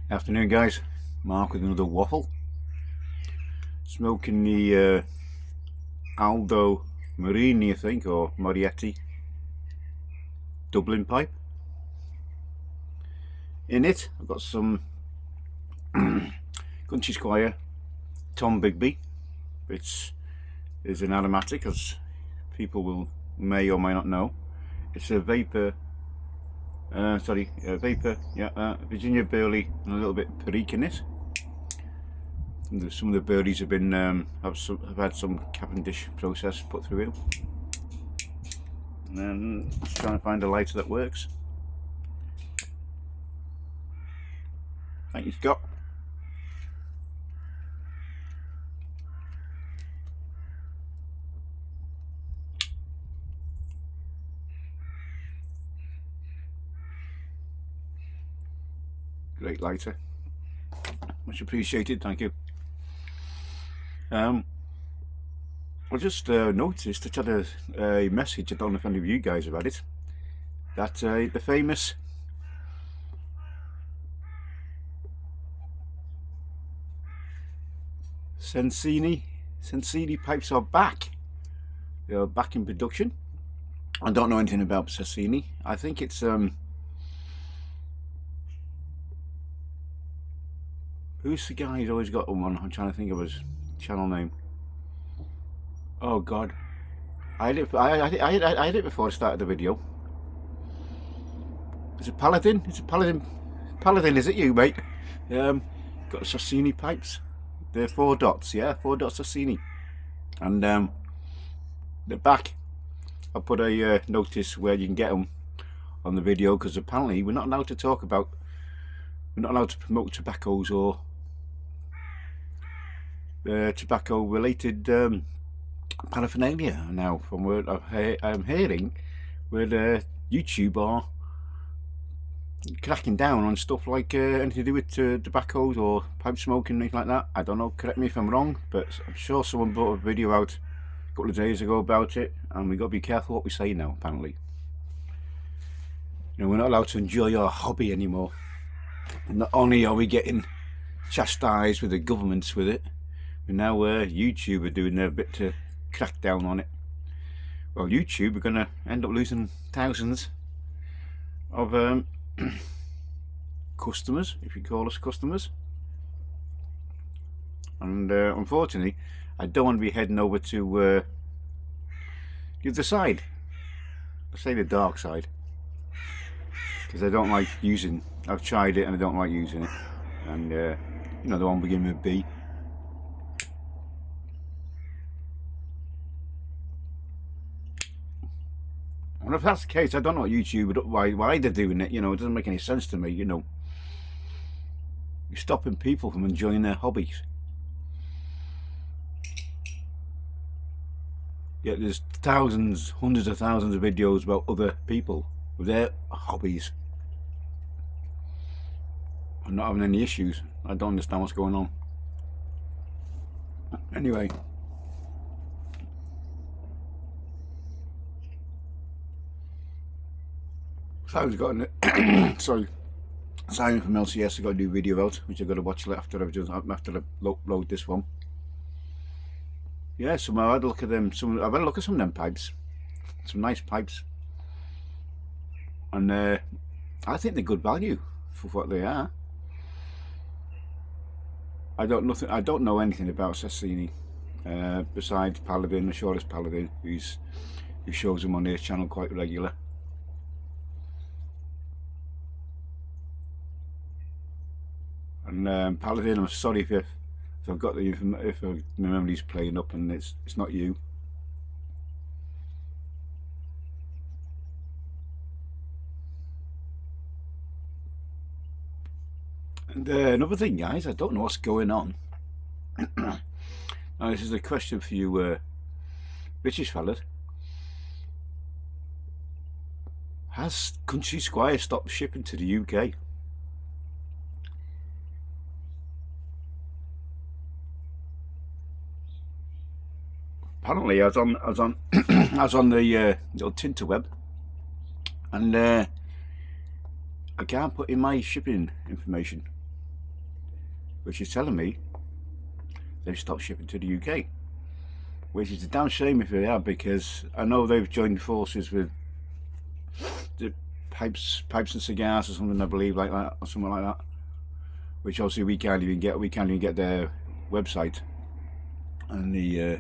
Afternoon, guys. Mark with another waffle. Smoking the Aldo Marini, I think, or Marietti Dublin pipe. In it, I've got some Country Squire Tom Bigby. It's an aromatic, as people may or may not know. It's a vapor. Virginia burley and a little bit of perique in it. Some of the burleys have been have had some Cavendish process put through it, and then just trying to find a lighter that works. Thank you, Scott. Great lighter, much appreciated. Thank you. I just noticed, I had a message, I don't know if any of you guys have had it, that the famous Sensini pipes are back. They are back in production. I don't know anything about Sensini. I think it's who's the guy who's always got one? I'm trying to think of his channel name. Oh God, I had it before I started the video. Is it Paladin? It's a Paladin. Paladin, is it you, mate? Got Sassini pipes. They're 4 dots, yeah, 4 dots Sassini, and they're back. I'll put a notice where you can get them on the video, because apparently we're not allowed to talk about, we're not allowed to promote tobaccos or tobacco related paraphernalia now, from what I'm hearing, where YouTube are cracking down on stuff like anything to do with tobaccos or pipe smoking, anything like that. I don't know, correct me if I'm wrong, but I'm sure someone brought a video out a couple of days ago about it, and we've got to be careful what we say now, apparently. You know, we're not allowed to enjoy our hobby anymore. And not only are we getting chastised with the governments with it, but now YouTube are doing their bit to crack down on it. Well, YouTube are going to end up losing thousands of customers, if you call us customers. And unfortunately, I don't want to be heading over to the other side. I say the dark side, because I don't like using, I've tried it and I don't like using it. And you know, the one beginning with B. And if that's the case, I don't know what YouTube, why they're doing it. You know, it doesn't make any sense to me. You know, you're stopping people from enjoying their hobbies. Yet there's thousands, hundreds of thousands of videos about other people with their hobbies and not having any issues. I don't understand what's going on. Anyway. Simon's got sorry, Simon from LCS has got a new video out, which I've got to watch after I load this one. Yeah, so I've had a look at them. I've had a look at some of them pipes. Some nice pipes, and I think they're good value for what they are. I don't know anything about Sassini besides Paladin. I'm sure it's Paladin who shows them on his channel quite regular. And Paladin, I'm sorry if I've got the if my memory's playing up and it's not you. And another thing, guys, I don't know what's going on. Now, this is a question for you British fellas. Has Country Squire stopped shipping to the UK? Apparently, I was on I was on the old Tinterweb, and I can't put in my shipping information, which is telling me they've stopped shipping to the UK, which is a damn shame if they have, because I know they've joined forces with the pipes and cigars or something, I believe, like that, or something like that, which obviously we can't even get their website and the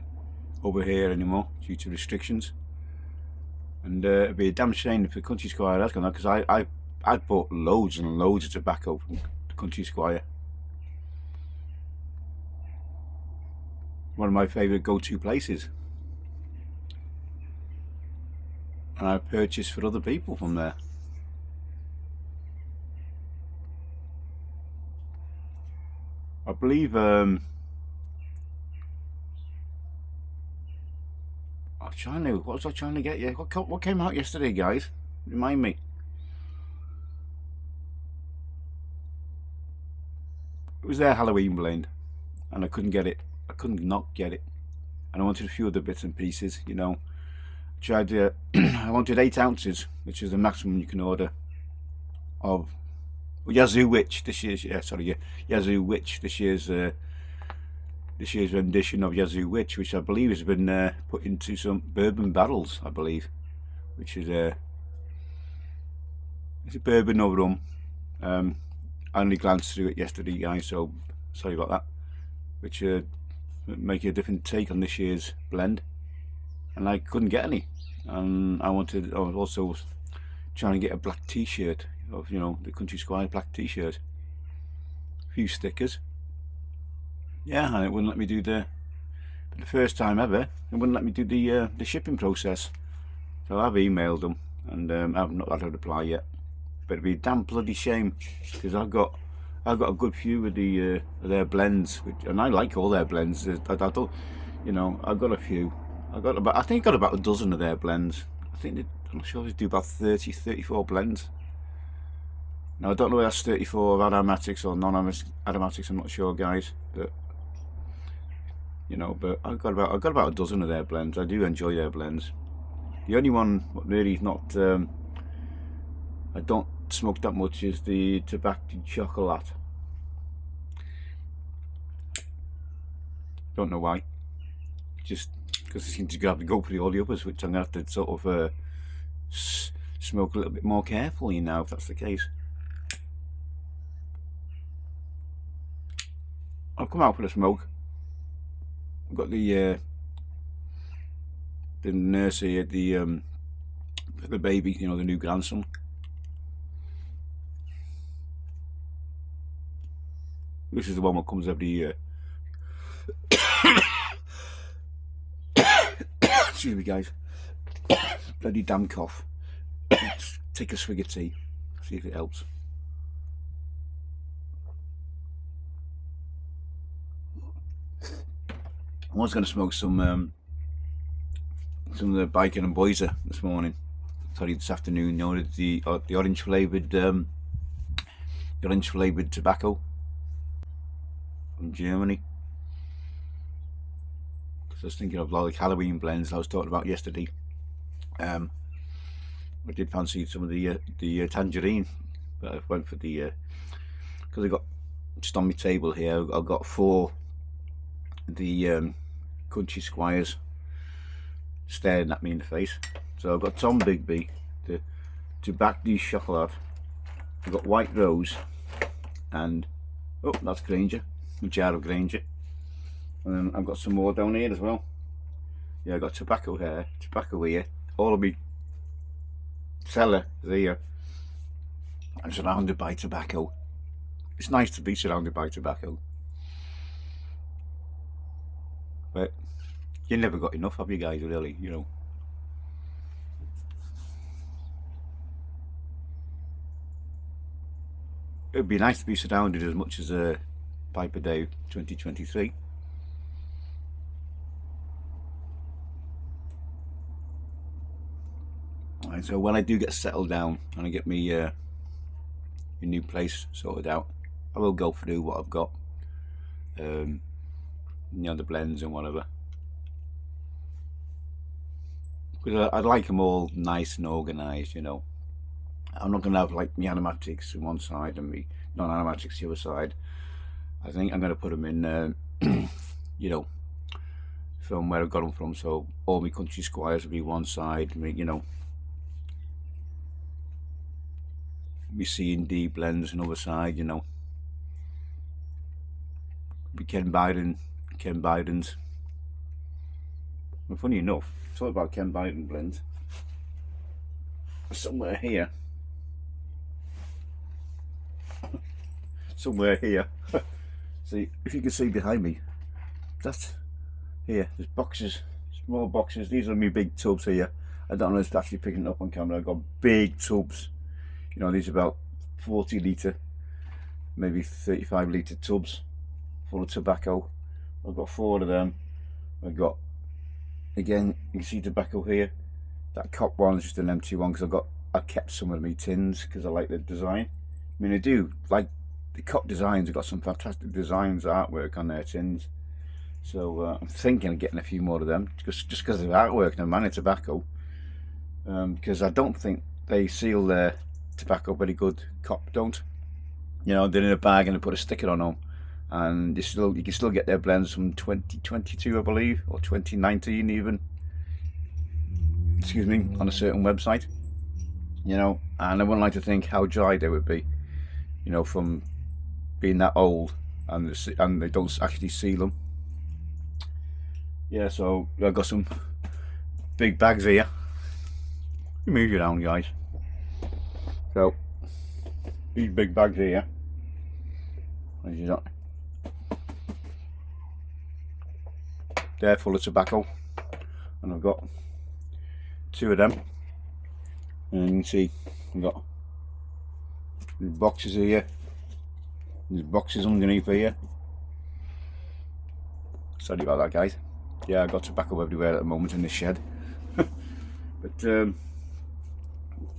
over here anymore due to restrictions. And it'd be a damn shame if the Country Squire has gone out, because I bought loads and loads of tobacco from the Country Squire. One of my favourite go-to places, and I purchased for other people from there. I believe I was trying to, what was I trying to get you? What came out yesterday, guys? Remind me. It was their Halloween blend, and I couldn't get it. I couldn't not get it, and I wanted a few other bits and pieces. You know, tried to. I wanted 8 ounces, which is the maximum you can order of Yazoo Witch this year's. Yazoo Witch this year's rendition of Yazoo Witch, which I believe has been put into some bourbon barrels, I believe, which is it's a bourbon or rum. I only glanced through it yesterday, guys, so sorry about that. Which make a different take on this year's blend, and I couldn't get any. And I was also trying to get a black t-shirt of, you know, the Country Squire black t-shirt, a few stickers. Yeah, and it wouldn't let me do for the first time ever, it wouldn't let me do the shipping process. So I've emailed them, and I've not had a reply yet. But it'd be a damn bloody shame, because I've got a good few of their blends, and I like all their blends. I don't, you know, I've got a few. I think I got about a dozen of their blends. I'm not sure they do about 34 blends. Now I don't know if that's 34 of aromatics or non-aromatics. I'm not sure, guys. But you know, but I've got about a dozen of their blends. I do enjoy their blends. The only one really is not. I don't smoke that much is the tobacco chocolate. Don't know why. Just because I seem to go for all the others, which I'm gonna have to sort of smoke a little bit more carefully now, if that's the case. I've come out for a smoke. I've got the nurse here, the baby, you know, the new grandson. This is the one that comes every year. Excuse me, guys. Bloody damn cough. Let's take a swig of tea, see if it helps. I was going to smoke some of the Bacon and Boiser this morning. Sorry, this afternoon. You know, the orange flavoured tobacco from Germany. Because I was thinking of like Halloween blends I was talking about yesterday. I did fancy some of the tangerine, but I went for the because I got just on my table here. I've got 4 the Country Squires staring at me in the face. So I've got Tom Bigby, the tobacco chocolate. I've got White Rose, and oh, that's Granger, a jar of Granger. And then I've got some more down here as well. Yeah, I've got tobacco here. All of me cellar is here. I'm surrounded by tobacco. It's nice to be surrounded by tobacco. But you never got enough, have you guys, really, you know? It would be nice to be surrounded as much as a pipe a day 2023. Right, so when I do get settled down and I get me a new place sorted out, I will go through what I've got. You know, the blends and whatever, because I'd like them all nice and organised, you know. I'm not going to have like my animatics on one side and me non-animatics the other side. I think I'm going to put them in, you know, from where I got them from. So all my country squires will be one side, you know, my C and D blends another side, you know. Be Ken Biden's. And funny enough, talk about Ken Biden blends. Somewhere here. See, if you can see behind me, that's here. There's boxes, small boxes. These are my big tubs here. I don't know if it's actually picking it up on camera. I've got big tubs. You know, these are about 40 litre, maybe 35 litre tubs full of tobacco. I've got 4 of them. I've got, again, you can see tobacco here. That cop one is just an empty one because I kept some of my tins because I like the design. I mean, I do like the cop designs. Have got some fantastic designs, artwork on their tins. So I'm thinking of getting a few more of them just because of the artwork and the man of tobacco. Because I don't think they seal their tobacco very good. Cop don't. You know, they're in a bag and they put a sticker on them, and you can still get their blends from 2022, I believe, or 2019 even. Excuse me, on a certain website. You know, and I wouldn't like to think how dry they would be. You know, from being that old, and they don't actually seal them. Yeah, so I've got some big bags here. You move you down, guys. So these big bags here, they're full of tobacco, and I've got 2 of them. And you can see I've got boxes here. There's boxes underneath here. Sorry about that, guys. Yeah, I've got tobacco everywhere at the moment in the shed. But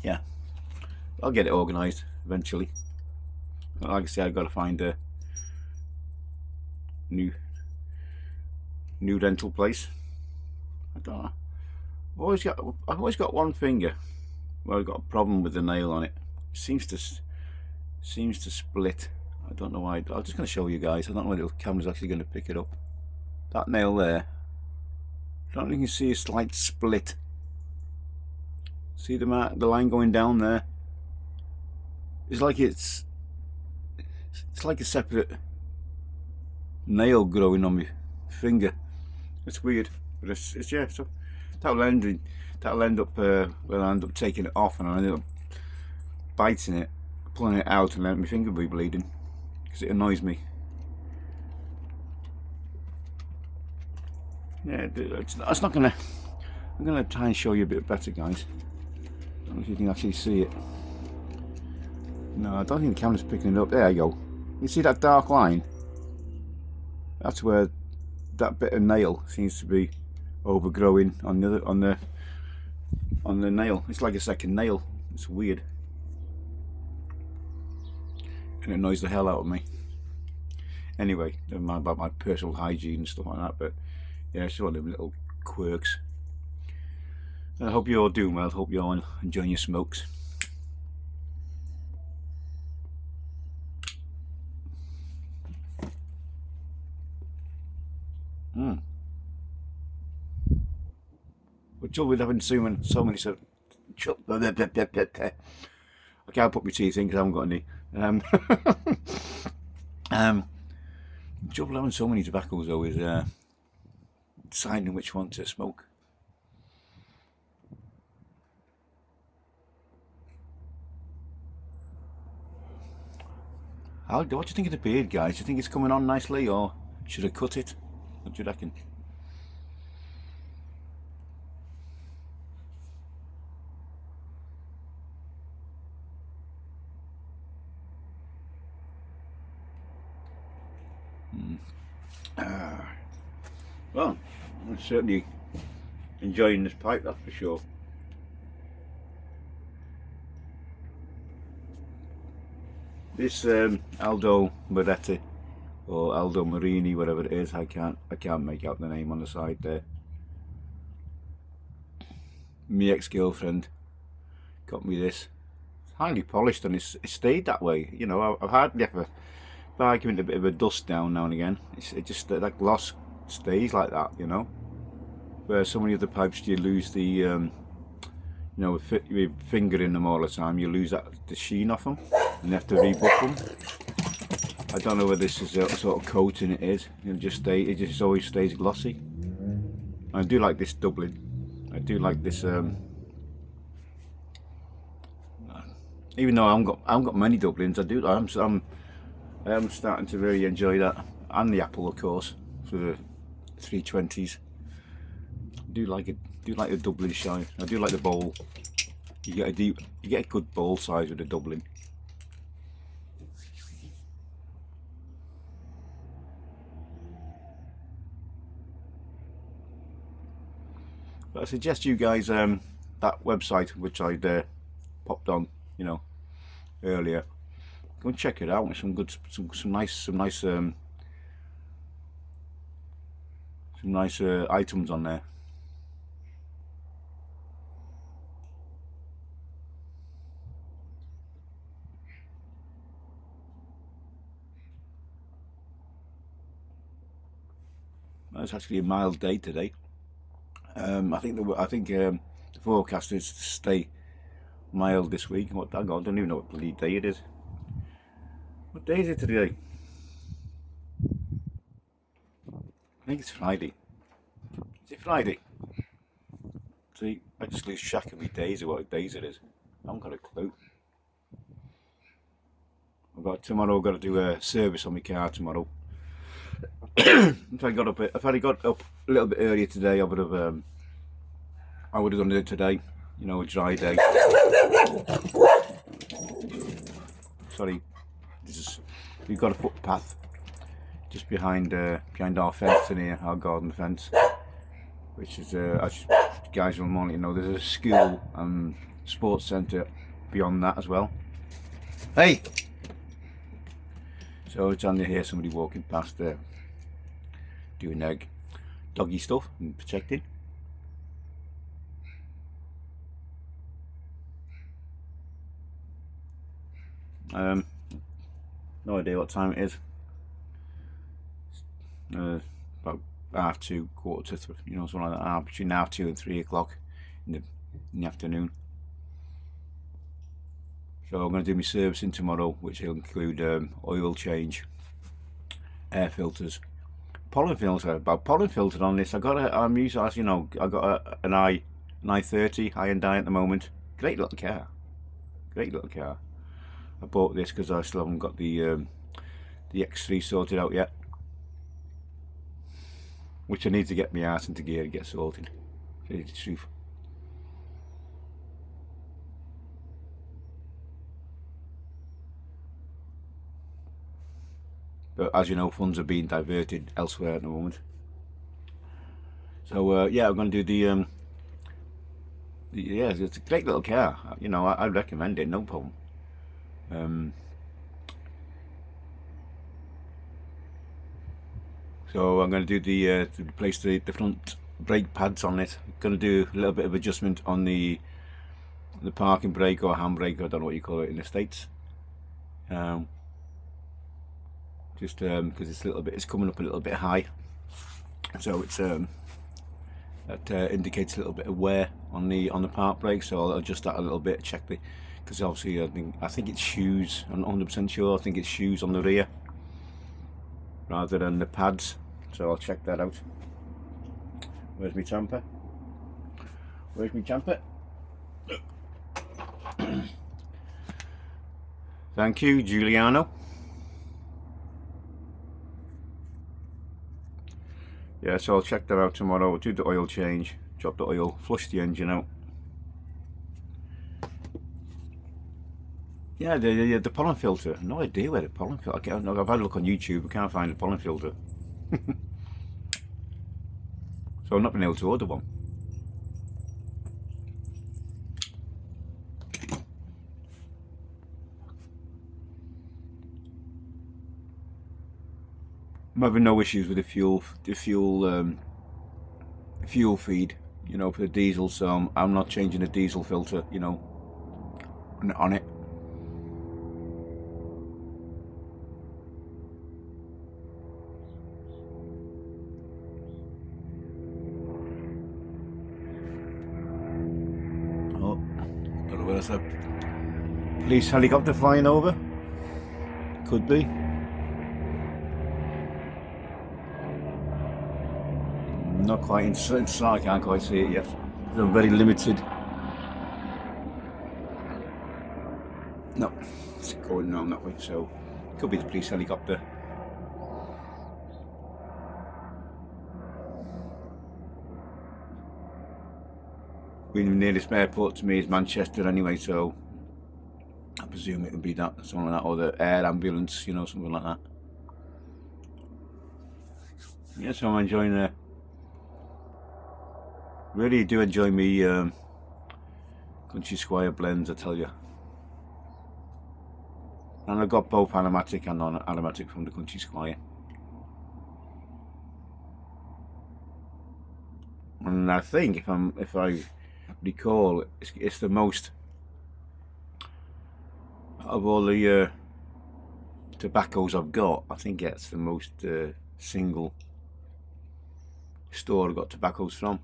yeah, I'll get it organised eventually. Like I said, I've got to find a new dental place. I don't know. I've always got one finger where I've got a problem with the nail on it. It seems to split. I don't know why. I'm just going to show you guys. I don't know whether the camera's actually going to pick it up. That nail there, I don't know if you can see a slight split. See the line going down there? It's like it's like a separate nail growing on my finger. It's weird, but it's yeah. So that'll end up well, I'll end up taking it off, and I'll end up biting it, pulling it out, and letting my finger be bleeding because it annoys me. Yeah, it's not gonna. I'm gonna try and show you a bit better, guys. I don't know if you can actually see it. No, I don't think the camera's picking it up. There you go. You see that dark line? That's where that bit of nail seems to be overgrowing on the nail. It's like a second nail. It's weird, and it annoys the hell out of me. Anyway, never mind about my personal hygiene and stuff like that. But yeah, it's one of them little quirks. I hope you're all doing well. Hope you're all enjoying your smokes. But trouble with having so many I can't put my teeth in because I haven't got any. Trouble having so many tobaccos though is deciding which one to smoke. What do you think of the beard, guys? Do you think it's coming on nicely, or should I cut it? What do you reckon? Well, I'm certainly enjoying this pipe, that's for sure. This Aldo Moretti or Aldo Marini, whatever it is, I can't make out the name on the side there. My ex-girlfriend got me this. highly polished, and it's stayed that way. You know, I've hardly ever, by giving it a bit of a dust down now and again, it just, that gloss stays like that, you know. Where so many other pipes, you lose the, you know, with your finger in them all the time, you lose the sheen off them, and you have to rebook them. I don't know whether this is a sort of coating it is. It just always stays glossy. I do like this doubling. I do like this. Even though I haven't got many doublings, I am starting to really enjoy that, and the apple, of course, for the 320s. I do like it. Do like the doubling shine. I do like the bowl. You get a good bowl size with the doubling. But I suggest you guys that website which I'd popped on, you know, earlier. Go and check it out. With some nice items on there. It's actually a mild day today. I think the forecast is to stay mild this week. I don't even know what bloody day it is. What day is it today? I think it's Friday. Is it Friday? See, I just lose track of my days or what days it is. I haven't got a clue. Tomorrow I've got to do a service on my car tomorrow. If I'd got up a little bit earlier today, I would have done it today. You know, a dry day. Sorry, we've got a footpath just behind our fence in here, our garden fence, which is as you guys will want to know, there's a school and sports centre beyond that as well. Hey. So every time you hear somebody walking past there, doing their doggy stuff and protecting. No idea what time it is. About 2:30, 2:45, you know, something like that. Between now 2 and 3 o'clock in the afternoon. So I'm going to do my servicing tomorrow, which will include oil change, air filters, pollen filter. About pollen filter on this, I'm using, as you know, I got an i30 Hyundai at the moment. Great little car. Great little car. I bought this because I still haven't got the X3 sorted out yet, which I need to get my ass into gear and get sorted. To tell you the truth. But as you know, funds are being diverted elsewhere at the moment. So yeah, I'm going to do yeah, it's a great little car. You know, I'd recommend it, no problem. So I'm going to do to replace the front brake pads on it. I'm going to do a little bit of adjustment on the parking brake or handbrake. I don't know what you call it in the States. Just because it's coming up a little bit high, so it's that indicates a little bit of wear on the park brake. So I'll adjust that a little bit, check because obviously I think it's shoes. I'm not 100% sure. I think it's shoes on the rear rather than the pads. So I'll check that out. Where's my tamper? Where's my tamper? Thank you, Giuliano. Yeah, so I'll check that out tomorrow. Do the oil change, drop the oil, flush the engine out. Yeah, the pollen filter. No idea where the pollen filter. I've had a look on YouTube. I can't find the pollen filter. So I've not been able to order one. I'm having no issues with the fuel feed, you know, for the diesel. So I'm not changing the diesel filter, you know, on it. there's a police helicopter flying over. Could be. Not quite inside, I can't quite see it yet. They're very limited. No, it's going around that way, so it could be the police helicopter. The nearest airport to me is Manchester anyway, so I presume it would be that, something like that, or the air ambulance, you know, something like that. Yeah, so I'm enjoying it. Really do enjoy me Country Squire blends, I tell you. And I've got both aromatic and non-aromatic from the Country Squire. And I think if I recall, it's the most of all the tobaccos I've got. I think it's the most single store I got tobaccos from.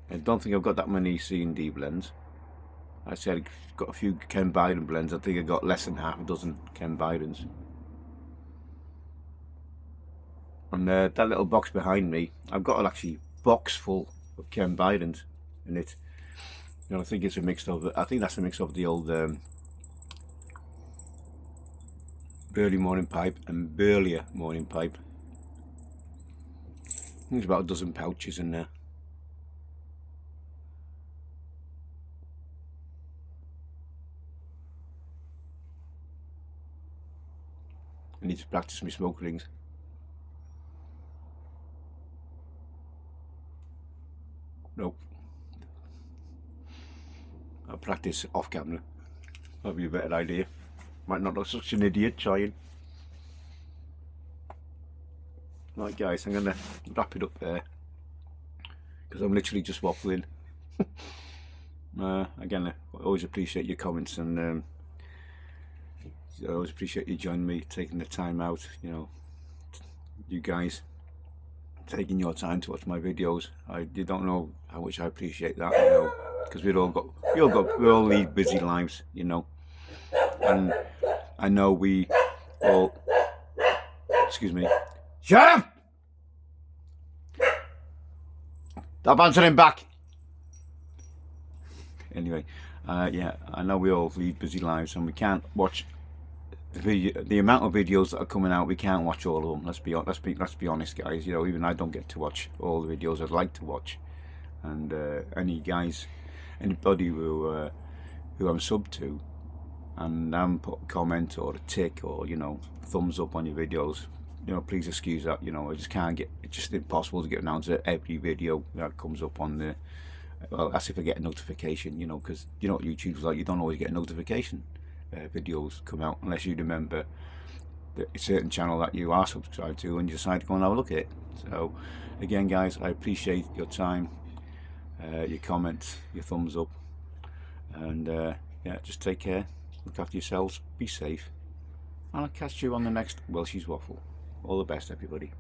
I don't think I've got that many C&D blends. I said I've got a few Ken Byron blends. I think I got less than half a dozen Ken Byrons. And that little box behind me, I've got actually box full of Ken Byrons in it. You know, I think it's a mix of. I think that's a mix of the old Burley Morning Pipe and Burlier Morning Pipe. I think there's about a dozen pouches in there. I need to practice my smoke rings. Nope. I'll practice off camera. That'll be a better idea. Might not look such an idiot trying. Right guys, I'm gonna wrap it up there because I'm literally just waffling. Again, I always appreciate your comments, and I always appreciate you joining me, taking the time out, you know, you guys taking your time to watch my videos. You don't know how much I appreciate that, you know, because we all lead busy lives, you know, and I know we all, excuse me, shut up! Stop answering back! Anyway, yeah, I know we all lead busy lives and we can't watch the amount of videos that are coming out. We can't watch all of them. Let's be honest, guys. You know, even I don't get to watch all the videos I'd like to watch. And anybody who I'm sub to, and put a comment or a tick or, you know, thumbs up on your videos, you know, please excuse that. You know, I just can't get. It's just impossible to get around to every video that comes up on the. Well, that's if I get a notification, you know, because you know what YouTube's like. You don't always get a notification. Videos come out unless you remember a certain channel that you are subscribed to and you decide to go and have a look at it. So again guys, I appreciate your time, your comments, your thumbs up, and yeah, just take care, look after yourselves, be safe, and I'll catch you on the next Welshie's Waffle. All the best everybody.